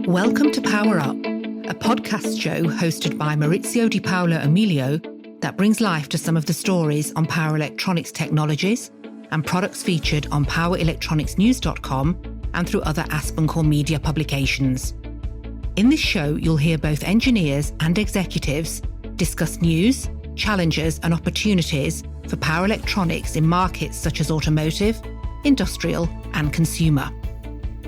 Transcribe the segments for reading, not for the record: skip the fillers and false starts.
Welcome to PowerUp, a podcast show hosted by Maurizio Di Paolo Emilio that brings life to some of the stories on power electronics technologies and products featured on PowerElectronicsNews.com and through other AspenCore media publications. In this show, you'll hear both engineers and executives discuss news, challenges and opportunities for power electronics in markets such as automotive, industrial and consumer.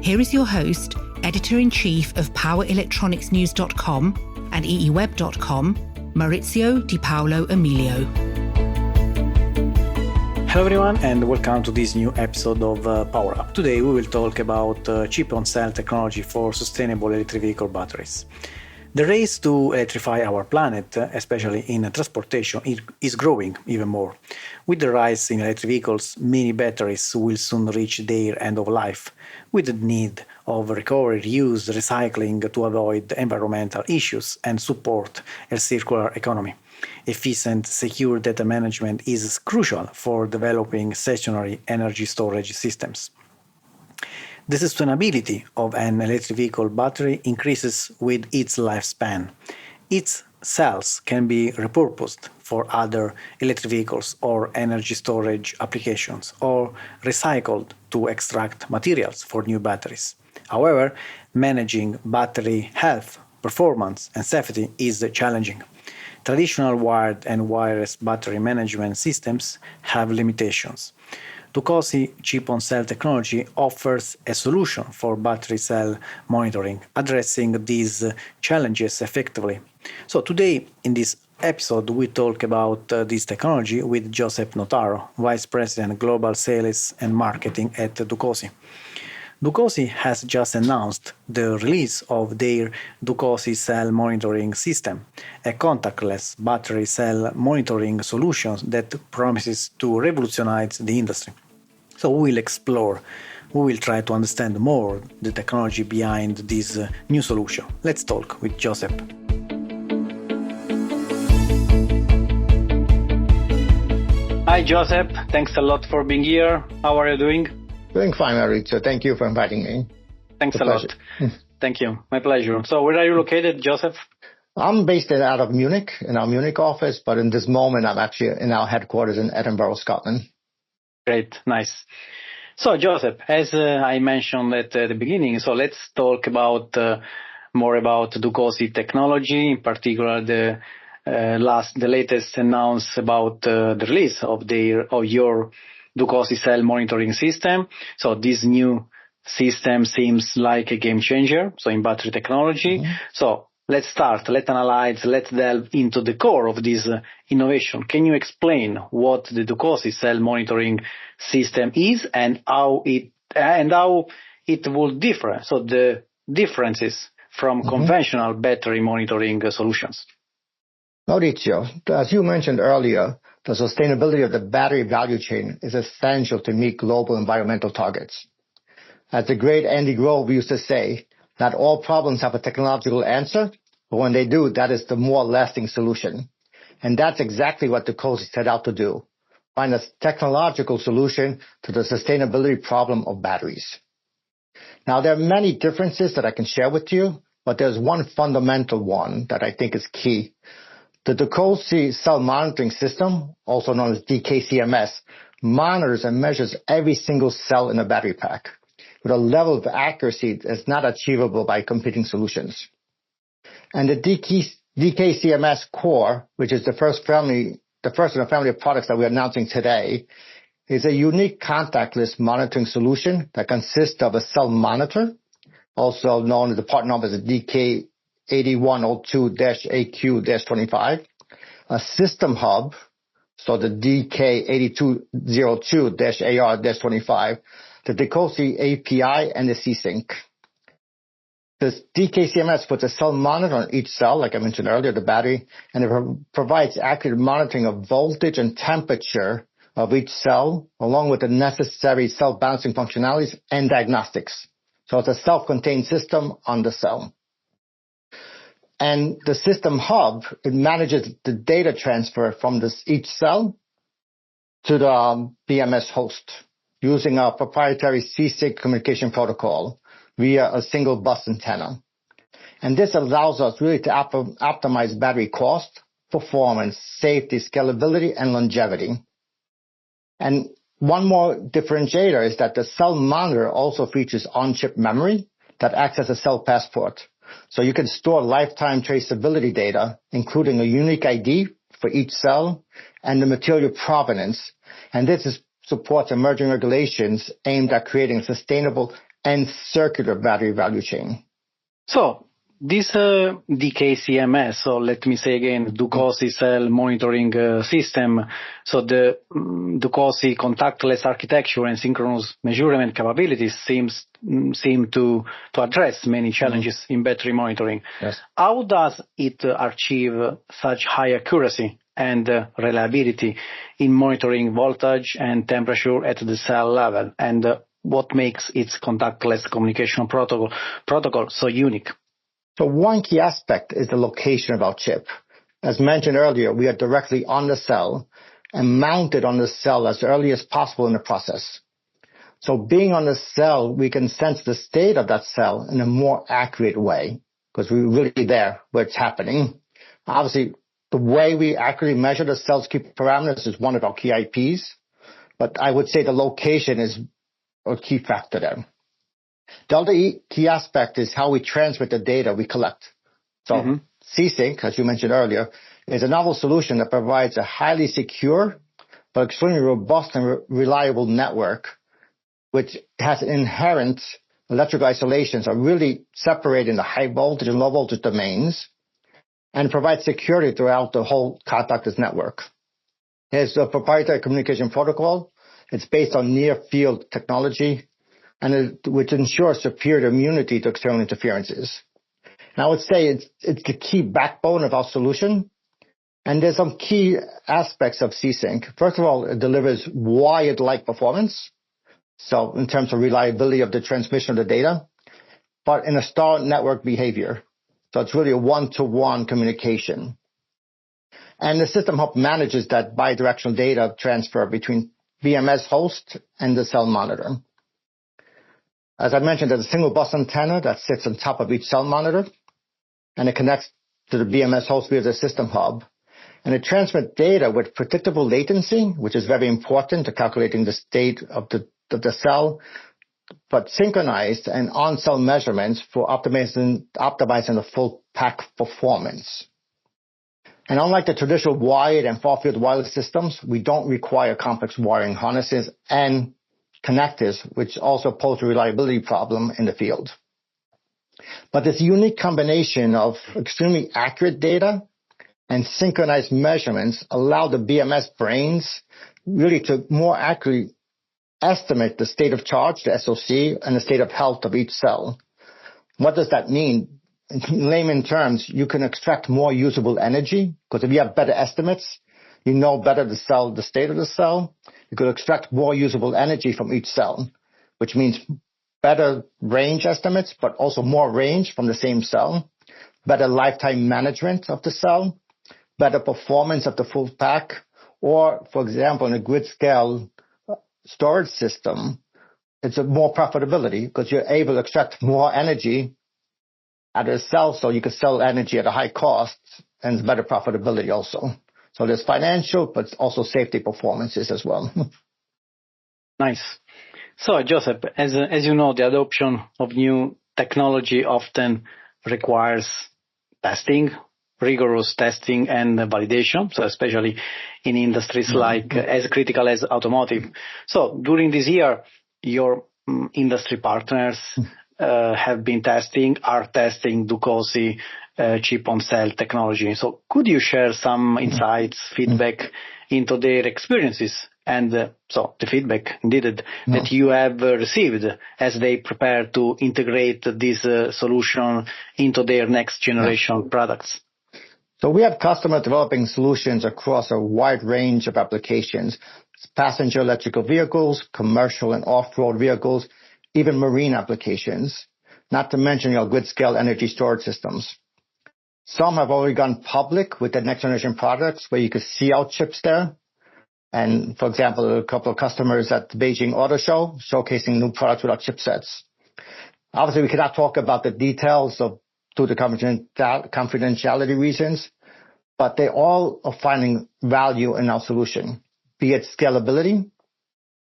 Here is your host, Editor-in-Chief of PowerElectronicsNews.com and EEWeb.com, Maurizio Di Paolo Emilio. Hello everyone and welcome to this new episode of PowerUp. Today we will talk about chip-on-cell technology for sustainable electric vehicle batteries. The race to electrify our planet, especially in transportation, is growing even more. With the rise in electric vehicles, many batteries will soon reach their end of life, with the need of recovery, reuse, recycling to avoid environmental issues and support a circular economy. Efficient, secure data management is crucial for developing stationary energy storage systems. The sustainability of an electric vehicle battery increases with its lifespan. Its cells can be repurposed for other electric vehicles or energy storage applications, or recycled to extract materials for new batteries. However, managing battery health, performance, and safety is challenging. Traditional wired and wireless battery management systems have limitations. Dukosi chip-on-cell technology offers a solution for battery cell monitoring, addressing these challenges effectively. So today, in this episode, we talk about this technology with Joseph Notaro, Vice President Global Sales and Marketing at Dukosi. Dukosi has just announced the release of their Dukosi Cell Monitoring System, a contactless battery cell monitoring solution that promises to revolutionize the industry. So we will try to understand more the technology behind this new solution. Let's talk with Joseph. Hi Joseph, thanks a lot for being here. How are you doing? Doing fine, Maurizio. Thank you for inviting me. Thanks a lot. Thank you. My pleasure. So where are you located, Joseph? I'm based out of Munich, in our Munich office, but in this moment, I'm actually in our headquarters in Edinburgh, Scotland. Great. Nice. So, Joseph, as I mentioned at the beginning, so let's talk about more about Dukosi technology, in particular the latest announced about the release of your Dukosi Cell Monitoring System. So this new system seems like a game changer, so in battery technology. Mm-hmm. So let's start, let's analyze, let's delve into the core of this innovation. Can you explain what the Dukosi Cell Monitoring System is and how it will differ? So the differences from conventional battery monitoring solutions. Maurizio, as you mentioned earlier, the sustainability of the battery value chain is essential to meet global environmental targets. As the great Andy Grove used to say, not all problems have a technological answer, but when they do, that is the more lasting solution. And that's exactly what Dukosi set out to do, find a technological solution to the sustainability problem of batteries. Now, there are many differences that I can share with you, but there's one fundamental one that I think is key. The Dukosi Cell Monitoring System, also known as DKCMS, monitors and measures every single cell in a battery pack with a level of accuracy that's not achievable by competing solutions. And the DKCMS Core, which is the first in a family of products that we're announcing today, is a unique contactless monitoring solution that consists of a cell monitor, also known as the part number as a DK8102-AQ-25, a system hub, so the DK8202-AR-25, the Dukosi API, and the C-Sync. This DKCMS puts a cell monitor on each cell, like I mentioned earlier, the battery, and it provides accurate monitoring of voltage and temperature of each cell, along with the necessary cell balancing functionalities and diagnostics. So it's a self-contained system on the cell. And the system hub, it manages the data transfer from each cell to the BMS host. using our proprietary C-Sync communication protocol via a single bus antenna. And this allows us really to optimize battery cost, performance, safety, scalability, and longevity. And one more differentiator is that the cell monitor also features on-chip memory that acts as a cell passport. So you can store lifetime traceability data, including a unique ID for each cell and the material provenance. And this supports emerging regulations aimed at creating a sustainable and circular battery value chain. So this DKCMS, so let me say again, Dukosi Cell Monitoring System, so the Dukosi contactless architecture and synchronous measurement capabilities seem to address many challenges in battery monitoring. Yes. How does it achieve such high accuracy and reliability in monitoring voltage and temperature at the cell level? And what makes its contactless communication protocol so unique? So one key aspect is the location of our chip. As mentioned earlier, we are directly on the cell and mounted on the cell as early as possible in the process. So being on the cell, we can sense the state of that cell in a more accurate way because we're really there where it's happening. Obviously, the way we accurately measure the cell's key parameters is one of our key IPs, but I would say the location is a key factor there. The other key aspect is how we transmit the data we collect. So C-Sync, as you mentioned earlier, is a novel solution that provides a highly secure but extremely robust and reliable network, which has inherent electrical isolations that really separating the high voltage and low voltage domains and provides security throughout the whole contactless network. It's a proprietary communication protocol. It's based on near-field technology, which ensures superior immunity to external interferences. And I would say it's the key backbone of our solution. And there's some key aspects of C-Sync. First of all, it delivers wired-like performance. So in terms of reliability of the transmission of the data, but in a star network behavior. So it's really a one-to-one communication. And the system hub manages that bidirectional data transfer between BMS host and the cell monitor. As I mentioned, there's a single bus antenna that sits on top of each cell monitor, and it connects to the BMS host via the system hub. And it transmits data with predictable latency, which is very important to calculating the state of the cell, but synchronized and on-cell measurements for optimizing the full pack performance. And unlike the traditional wired and far-field wireless systems, we don't require complex wiring harnesses and connectors, which also pose a reliability problem in the field. But this unique combination of extremely accurate data and synchronized measurements allow the BMS brains really to more accurately estimate the state of charge, the SOC, and the state of health of each cell. What does that mean? In layman terms, you can extract more usable energy, because if you have better estimates, you know better the state of the cell. You could extract more usable energy from each cell, which means better range estimates, but also more range from the same cell, better lifetime management of the cell, better performance of the full pack, or, for example, in a grid scale storage system, it's a more profitability because you're able to extract more energy out of the cell, so you can sell energy at a high cost, and it's better profitability also. So there's financial, but also safety performances as well. Nice. So, Joseph, as you know, the adoption of new technology often requires testing, rigorous testing and validation, so especially in industries like as critical as automotive. So during this year, your industry partners are testing Dukosi chip-on-cell technology. So could you share some insights, feedback into their experiences and so the feedback needed that you have received as they prepare to integrate this solution into their next generation products? So we have customers developing solutions across a wide range of applications, passenger electrical vehicles, commercial and off-road vehicles, even marine applications, not to mention your grid-scale energy storage systems. Some have already gone public with their next-generation products where you can see our chips there. And for example, a couple of customers at the Beijing Auto Show showcasing new products with our chipsets. Obviously, we cannot talk about the details due to confidentiality reasons, but they all are finding value in our solution, be it scalability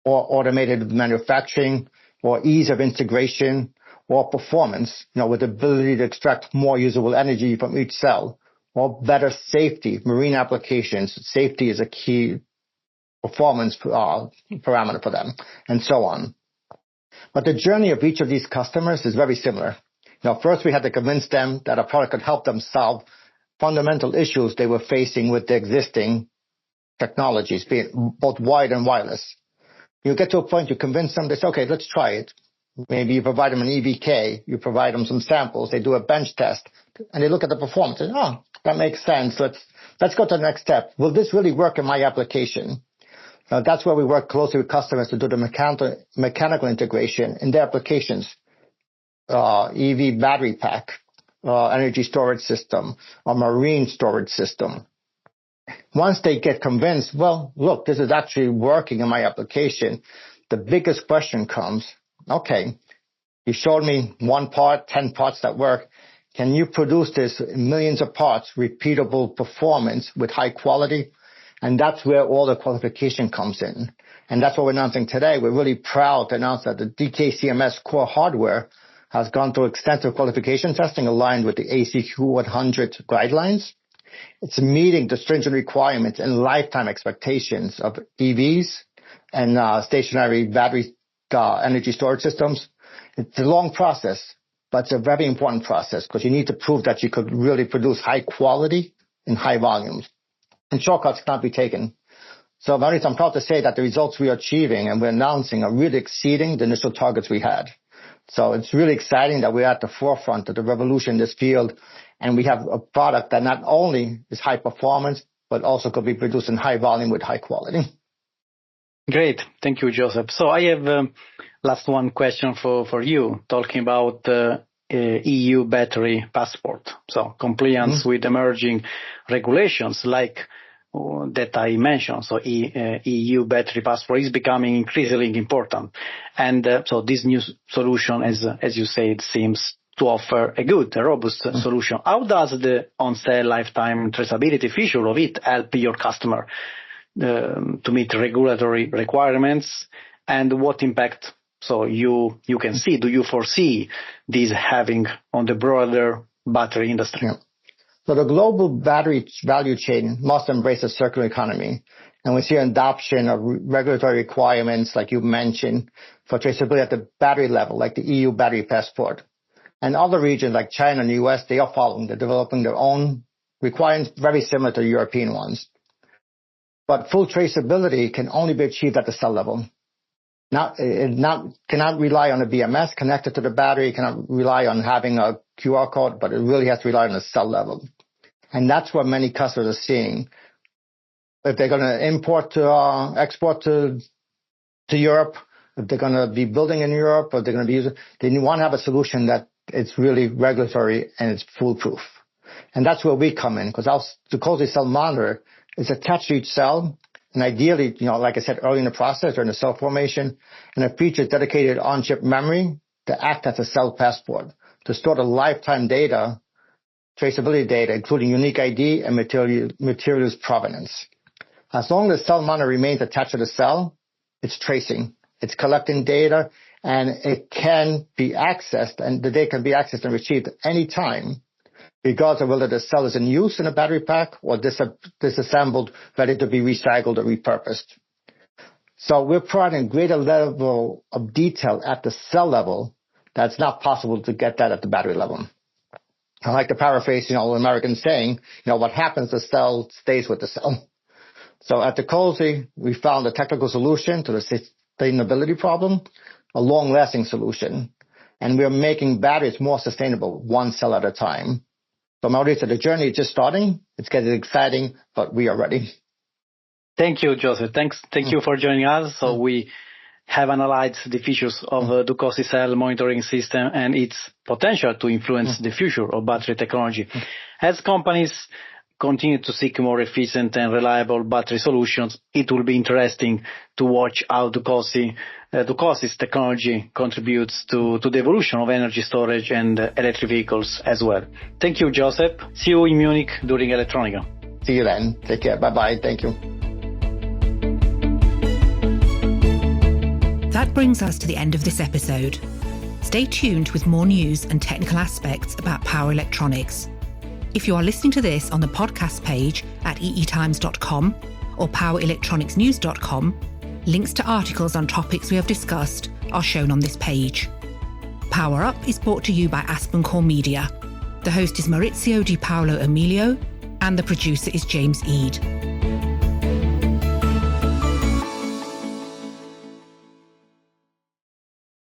or automated manufacturing or ease of integration or performance, with the ability to extract more usable energy from each cell, or better safety, marine applications. Safety is a key performance parameter for them, and so on. But the journey of each of these customers is very similar. First we had to convince them that our product could help them solve fundamental issues they were facing with the existing technologies, be it both wired and wireless. You get to a point, you convince them, they say, okay, let's try it. Maybe you provide them an EVK, you provide them some samples, they do a bench test, and they look at the performance and, that makes sense. Let's go to the next step. Will this really work in my application? That's where we work closely with customers to do the mechanical integration in their applications. EV battery pack, energy storage system, or marine storage system. Once they get convinced, well, look, this is actually working in my application, the biggest question comes, okay, you showed me 1 part, 10 parts that work. Can you produce this in millions of parts, repeatable performance with high quality? And that's where all the qualification comes in. And that's what we're announcing today. We're really proud to announce that the DKCMS core hardware has gone through extensive qualification testing aligned with the ACQ 100 guidelines. It's meeting the stringent requirements and lifetime expectations of EVs and stationary battery energy storage systems. It's a long process, but it's a very important process because you need to prove that you could really produce high quality in high volumes. And shortcuts cannot be taken. So, Maurizio, I'm proud to say that the results we are achieving and we're announcing are really exceeding the initial targets we had. So it's really exciting that we're at the forefront of the revolution in this field, and we have a product that not only is high performance, but also could be produced in high volume with high quality. Great. Thank you, Joseph. So I have last one question for you, talking about EU battery passport. So compliance with emerging regulations like that I mentioned. So EU battery passport is becoming increasingly important. And so this new solution, as you say, it seems to offer a robust solution. How does the on-cell lifetime traceability feature of it help your customer to meet regulatory requirements, and what impact you can see, do you foresee these having on the broader battery industry? Yeah. So the global battery value chain must embrace a circular economy, and we see an adoption of regulatory requirements, like you mentioned, for traceability at the battery level, like the EU battery passport. And other regions like China and the US, they are following. They're developing their own requirements, very similar to the European ones. But full traceability can only be achieved at the cell level. Cannot rely on a BMS connected to the battery, cannot rely on having a QR code, but it really has to rely on the cell level. And that's what many customers are seeing. If they're going to export to Europe, if they're going to be building in Europe, or they're going to be using, they want to have a solution that it's really regulatory and it's foolproof. And that's where we come in, because our Dukosi Cell Monitor is attached to each cell. And ideally, like I said earlier in the process, during the cell formation, and it features dedicated on-chip memory to act as a cell passport, to store the lifetime data, traceability data, including unique ID and materials provenance. As long as the cell monitor remains attached to the cell, it's tracing, it's collecting data, and it can be accessed, and the data can be accessed and retrieved at any time, regardless of whether the cell is in use in a battery pack or disassembled, ready to be recycled or repurposed. So we're providing a greater level of detail at the cell level that's not possible to get that at the battery level. I like to paraphrase, an American saying, what happens to the cell stays with the cell. So at Dukosi, we found a technical solution to the sustainability problem, a long-lasting solution, and we're making batteries more sustainable, one cell at a time. So Maurizio, the journey is just starting. It's getting exciting, but we are ready. Thank you, Joseph. Thank you for joining us. So we have analyzed the features of Dukosi Cell Monitoring System and its potential to influence the future of battery technology. As companies continue to seek more efficient and reliable battery solutions, it will be interesting to watch how Dukosi's technology contributes to the evolution of energy storage and electric vehicles as well. Thank you, Joseph. See you in Munich during Electronica. See you then. Take care. Bye-bye. Thank you. That brings us to the end of this episode. Stay tuned with more news and technical aspects about power electronics. If you are listening to this on the podcast page at eetimes.com or powerelectronicsnews.com, links to articles on topics we have discussed are shown on this page. PowerUp is brought to you by Aspen Core Media. The host is Maurizio Di Paolo Emilio, and the producer is James Eade.